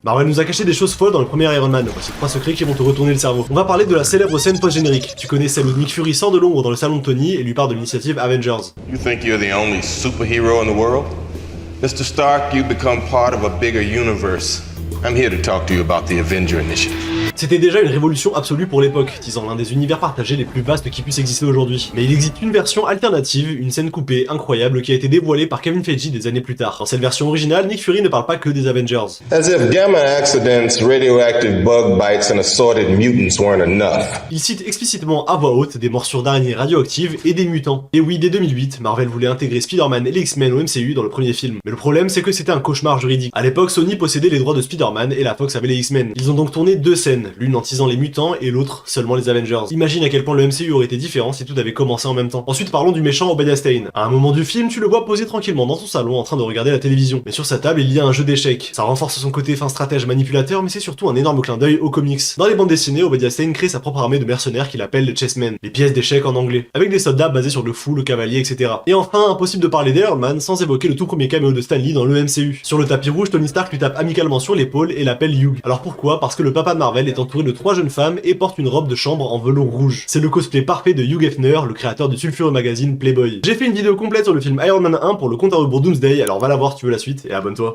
Marvel nous a caché des choses folles dans le premier Iron Man, voici 3 secrets qui vont te retourner le cerveau. On va parler de la célèbre scène post-générique. Tu connais celle où Nick Fury sort de l'ombre dans le salon de Tony et lui parle de l'initiative Avengers. You think you're the only superhero in the world? Mr. Stark, you become part of a bigger universe. I'm here to talk to you about the Avenger Initiative. C'était déjà une révolution absolue pour l'époque, disant l'un des univers partagés les plus vastes qui puissent exister aujourd'hui. Mais il existe une version alternative, une scène coupée, incroyable, qui a été dévoilée par Kevin Feige des années plus tard. Dans cette version originale, Nick Fury ne parle pas que des Avengers. As if gamma accidents, radioactive bug bites, and assorted mutants weren't enough. Il cite explicitement à voix haute des morsures d'araignées radioactives et des mutants. Et oui, dès 2008, Marvel voulait intégrer Spider-Man et les X-Men au MCU dans le premier film. Mais le problème, c'est que c'était un cauchemar juridique. À l'époque, Sony possédait les droits de Spider-Man et la Fox avait les X-Men. Ils ont donc tourné deux scènes, l'une en teasant les mutants et l'autre seulement les Avengers. Imagine à quel point le MCU aurait été différent si tout avait commencé en même temps. Ensuite, parlons du méchant Obadiah Stane. À un moment du film, tu le vois posé tranquillement dans son salon en train de regarder la télévision. Mais sur sa table, il y a un jeu d'échecs. Ça renforce son côté fin stratège manipulateur, mais c'est surtout un énorme clin d'œil aux comics. Dans les bandes dessinées, Obadiah Stane crée sa propre armée de mercenaires qu'il appelle les chessmen, les pièces d'échecs en anglais, avec des soldats basés sur le fou, le cavalier, etc. Et enfin, impossible de parler d'Iron Man sans évoquer le tout premier caméo de Stan Lee dans le MCU. Sur le tapis rouge, Tony Stark lui tape amicalement sur l'épaule et l'appelle Hugh. Alors pourquoi? Parce que le papa de Marvel est entouré de 3 jeunes femmes et porte une robe de chambre en velours rouge. C'est le cosplay parfait de Hugh Hefner, le créateur du sulfureux magazine Playboy. J'ai fait une vidéo complète sur le film Iron Man 1 pour le compte à rebours Doomsday, alors va la voir si tu veux la suite et abonne-toi.